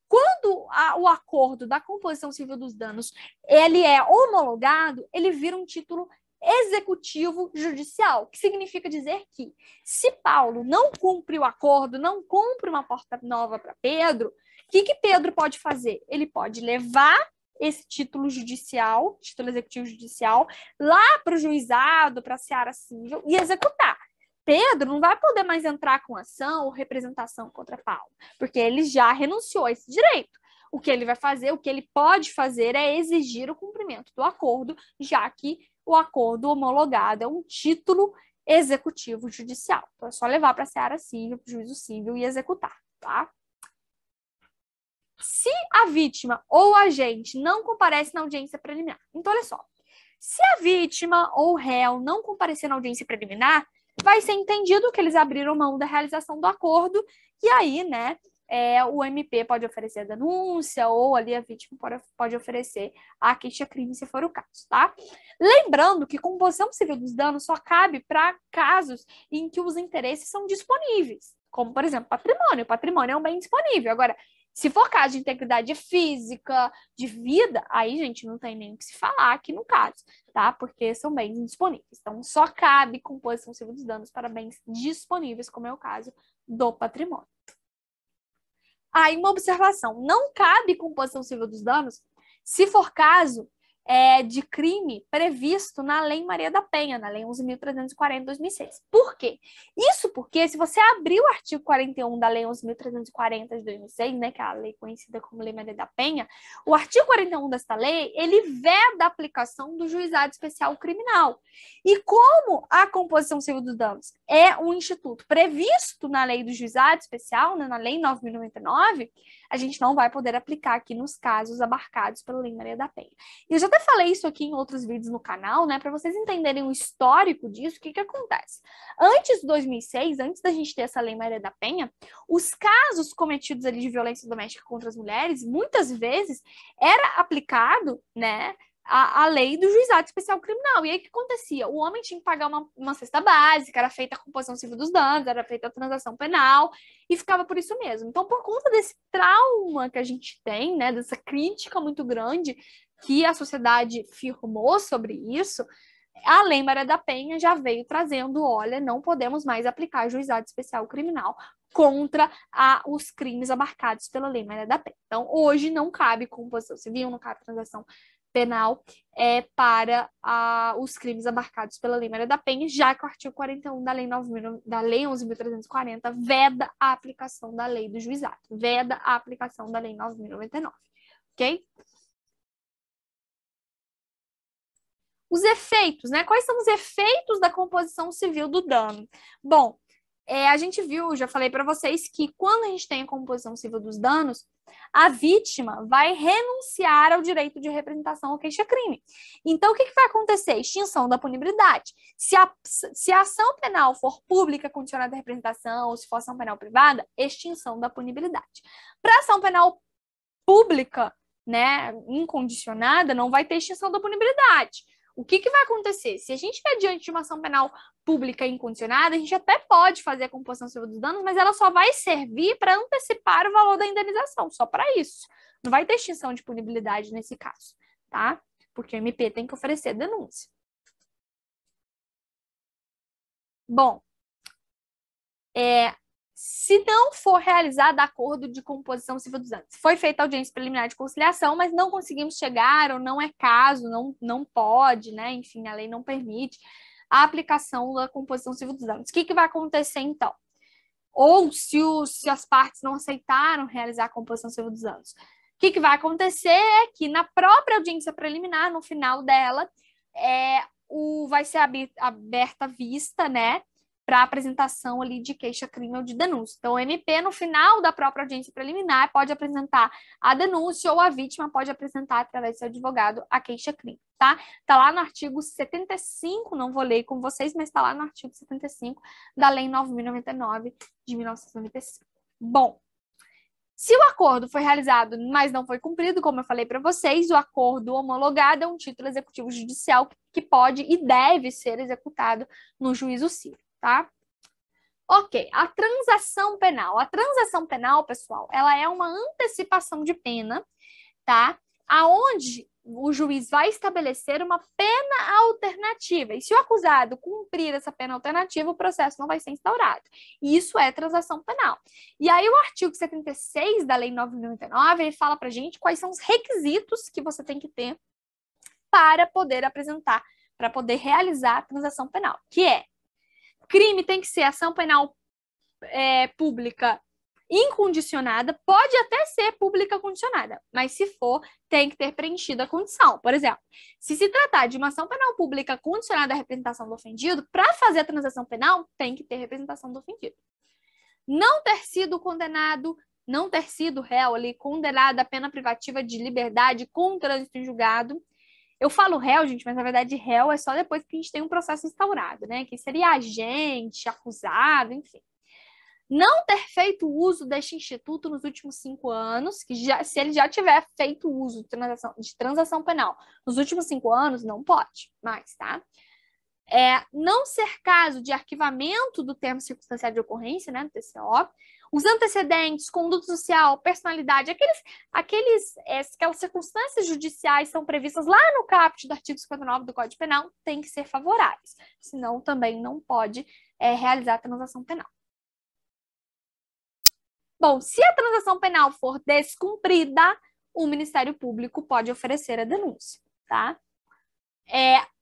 quando o acordo da composição civil dos danos ele é homologado, ele vira um título executivo judicial, que significa dizer que se Paulo não cumpre o acordo, não cumpre uma porta nova para Pedro, o que Pedro pode fazer? Ele pode levar esse título judicial, título executivo judicial, lá para o juizado, para a seara civil e executar. Pedro não vai poder mais entrar com ação ou representação contra Paulo, porque ele já renunciou a esse direito. O que ele vai fazer, o que ele pode fazer é exigir o cumprimento do acordo, já que o acordo homologado é um título executivo judicial. Então é só levar para a seara civil, para o juízo civil e executar, tá? Se a vítima ou o agente não comparece na audiência preliminar. Então, olha só. Se a vítima ou o réu não comparecer na audiência preliminar, vai ser entendido que eles abriram mão da realização do acordo e aí, né, o MP pode oferecer a denúncia ou ali a vítima pode oferecer a queixa-crime, se for o caso, tá? Lembrando que composição civil dos danos só cabe para casos em que os interesses são disponíveis, como, por exemplo, patrimônio. O patrimônio é um bem disponível. Agora, se for caso de integridade física, de vida, aí, gente, não tem nem o que se falar aqui no caso, tá? Porque são bens indisponíveis. Então, só cabe composição civil dos danos para bens disponíveis, como é o caso do patrimônio. Aí, uma observação. Não cabe composição civil dos danos se for caso de crime previsto na Lei Maria da Penha, na Lei 11.340 de 2006. Por quê? Isso porque, se você abrir o artigo 41 da Lei 11.340 de 2006, né, que é a lei conhecida como Lei Maria da Penha, o artigo 41 desta lei, ele veda a aplicação do juizado especial criminal. E como a composição civil dos danos é um instituto previsto na Lei do Juizado Especial, né, na Lei 9.099, a gente não vai poder aplicar aqui nos casos abarcados pela Lei Maria da Penha. E eu já até falei isso aqui em outros vídeos no canal, né, para vocês entenderem o histórico disso, o que acontece. Antes de 2006, antes da gente ter essa Lei Maria da Penha, os casos cometidos ali de violência doméstica contra as mulheres, muitas vezes, era aplicado, né, a lei do juizado especial criminal. E aí o que acontecia? O homem tinha que pagar uma cesta básica, era feita a composição civil dos danos, era feita a transação penal, e ficava por isso mesmo. Então, por conta desse trauma que a gente tem, né, dessa crítica muito grande que a sociedade firmou sobre isso, a Lei Maria da Penha já veio trazendo, olha, não podemos mais aplicar juizado especial criminal contra os crimes abarcados pela Lei Maria da Penha. Então, hoje não cabe composição civil, não cabe transação penal para os crimes abarcados pela Lei Maria da Penha, já que o artigo 41 da Lei 11.340 veda a aplicação da lei do juizado, veda a aplicação da Lei 9.099, ok? Os efeitos, né? Quais são os efeitos da composição civil do dano? Bom, a gente viu, já falei para vocês, que quando a gente tem a composição civil dos danos, a vítima vai renunciar ao direito de representação ou queixa-crime. Então, o que vai acontecer? Extinção da punibilidade. Se a ação penal for pública, condicionada à representação, ou se for ação penal privada, extinção da punibilidade. Para ação penal pública, né, incondicionada, não vai ter extinção da punibilidade. O que vai acontecer? Se a gente estiver diante de uma ação penal pública incondicionada, a gente até pode fazer a composição civil dos danos, mas ela só vai servir para antecipar o valor da indenização, só para isso. Não vai ter extinção de punibilidade nesse caso, tá? Porque o MP tem que oferecer denúncia. Bom, se não for realizado acordo de composição civil dos danos, foi feita audiência preliminar de conciliação, mas não conseguimos chegar, ou não é caso, não pode, né? Enfim, a lei não permite a aplicação da composição civil dos danos. O que vai acontecer, então? Ou se as partes não aceitaram realizar a composição civil dos danos. O que vai acontecer é que na própria audiência preliminar, no final dela, vai ser aberta a vista, né, para apresentação ali de queixa-crime ou de denúncia. Então, o MP, no final da própria audiência preliminar, pode apresentar a denúncia ou a vítima pode apresentar, através do seu advogado, a queixa-crime, tá? Tá lá no artigo 75, não vou ler com vocês, mas tá lá no artigo 75 da Lei 9.099 de 1995. Bom, se o acordo foi realizado, mas não foi cumprido, como eu falei para vocês, o acordo homologado é um título executivo judicial que pode e deve ser executado no juízo civil, tá? Ok, a transação penal. A transação penal, pessoal, ela é uma antecipação de pena, tá? Aonde o juiz vai estabelecer uma pena alternativa. E se o acusado cumprir essa pena alternativa, o processo não vai ser instaurado. E isso é transação penal. E aí o artigo 76 da Lei 9.099, ele fala pra gente quais são os requisitos que você tem que ter para poder apresentar, para poder realizar a transação penal, que é: crime tem que ser ação penal pública incondicionada, pode até ser pública condicionada, mas se for, tem que ter preenchido a condição. Por exemplo, se se tratar de uma ação penal pública condicionada à representação do ofendido, para fazer a transação penal, tem que ter representação do ofendido. Não ter sido condenado, não ter sido réu ali, condenado à pena privativa de liberdade com trânsito em julgado. Eu falo réu, gente, mas na verdade réu é só depois que a gente tem um processo instaurado, né? Que seria agente, acusado, enfim. Não ter feito uso deste instituto nos últimos 5 anos, que se ele já tiver feito uso de transação penal nos últimos 5 anos, não pode mais, tá? Não ser caso de arquivamento do termo circunstanciado de ocorrência, né, do TCO, os antecedentes, conduta social, personalidade, aquelas circunstâncias judiciais são previstas lá no caput do artigo 59 do Código Penal, tem que ser favoráveis, senão também não pode realizar a transação penal. Bom, se a transação penal for descumprida, o Ministério Público pode oferecer a denúncia, tá?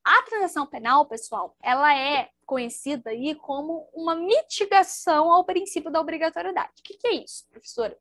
A transação penal, pessoal, ela é conhecida aí como uma mitigação ao princípio da obrigatoriedade. O que é isso, professora?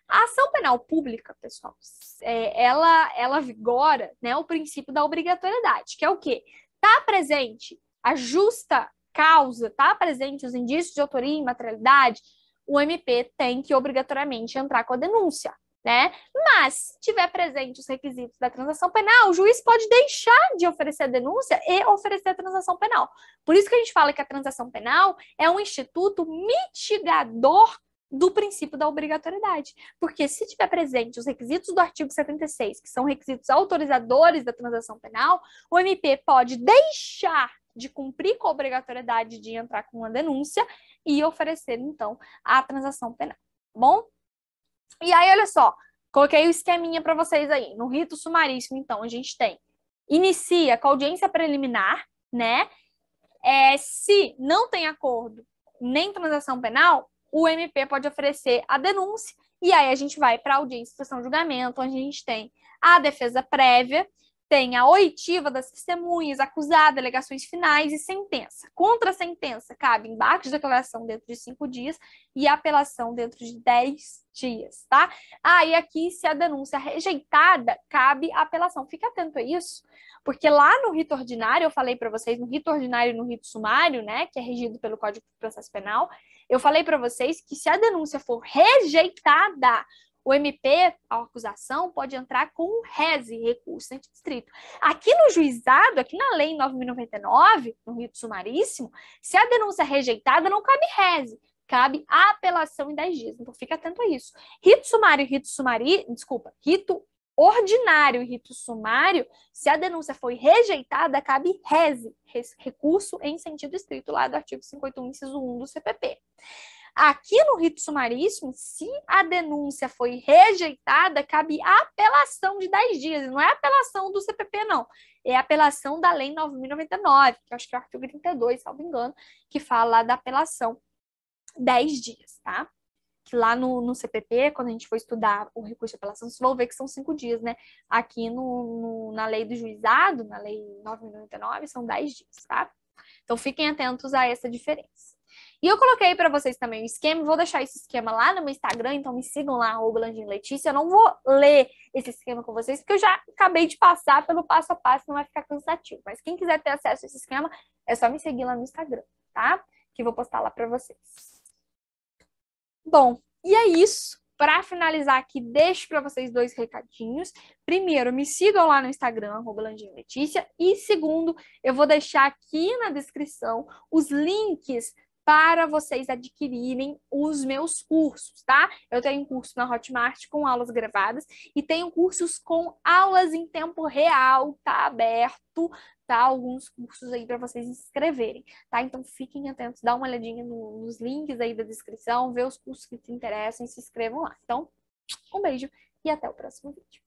A ação penal pública, pessoal, ela vigora, né, o princípio da obrigatoriedade, que é o quê? Tá presente a justa causa, tá presente os indícios de autoria e materialidade, o MP tem que obrigatoriamente entrar com a denúncia, né? Mas, se tiver presente os requisitos da transação penal, o juiz pode deixar de oferecer a denúncia e oferecer a transação penal. Por isso que a gente fala que a transação penal é um instituto mitigador do princípio da obrigatoriedade. Porque se tiver presente os requisitos do artigo 76, que são requisitos autorizadores da transação penal, o MP pode deixar de cumprir com a obrigatoriedade de entrar com uma denúncia e oferecer, então, a transação penal, tá bom? E aí, olha só, coloquei o esqueminha para vocês aí. No rito sumaríssimo, então, a gente inicia com a audiência preliminar, né? Se não tem acordo nem transação penal, o MP pode oferecer a denúncia e aí a gente vai para a audiência, instrução, julgamento, onde a gente tem a defesa prévia, tem a oitiva das testemunhas, acusada, alegações finais e sentença. Contra a sentença, cabe embarque de declaração dentro de 5 dias e apelação dentro de 10 dias, tá? E aqui, se a denúncia é rejeitada, cabe a apelação. Fique atento a isso, porque lá no rito ordinário, eu falei para vocês, no rito ordinário e no rito sumário, né, que é regido pelo Código de Processo Penal, eu falei para vocês que se a denúncia for rejeitada, o MP, a acusação, pode entrar com um rese, recurso antidistrito. Aqui no juizado, aqui na Lei 9.099, no rito sumaríssimo, se a denúncia é rejeitada, não cabe rese, cabe a apelação em 10 dias. Então, fica atento a isso. Rito ordinário e rito sumário, se a denúncia foi rejeitada, cabe rese, recurso em sentido estrito, lá do artigo 51, inciso 1 do CPP. Aqui no rito sumaríssimo, se a denúncia foi rejeitada, cabe apelação de 10 dias. Não é apelação do CPP, não. É apelação da Lei 9.099, que eu acho que é o artigo 32, salvo engano, que fala da apelação 10 dias, tá? Que lá no CPP, quando a gente for estudar o recurso de apelação, vocês vão ver que são 5 dias, né? Aqui na lei do juizado, na Lei 9.099, são 10 dias, tá? Então, fiquem atentos a essa diferença. E eu coloquei para vocês também o esquema, vou deixar esse esquema lá no meu Instagram, então me sigam lá, @LandinLetícia. Eu não vou ler esse esquema com vocês, porque eu já acabei de passar pelo passo a passo, não vai ficar cansativo. Mas quem quiser ter acesso a esse esquema, é só me seguir lá no Instagram, tá? Que eu vou postar lá para vocês. Bom, e é isso. Para finalizar aqui, deixo para vocês 2 recadinhos. Primeiro, me sigam lá no Instagram, @LandinLetícia. E segundo, eu vou deixar aqui na descrição os links para vocês adquirirem os meus cursos, tá? Eu tenho um curso na Hotmart com aulas gravadas e tenho cursos com aulas em tempo real, tá aberto, tá? Alguns cursos aí para vocês se inscreverem, tá? Então fiquem atentos, dá uma olhadinha nos links aí da descrição, vê os cursos que te interessam e se inscrevam lá. Então, um beijo e até o próximo vídeo.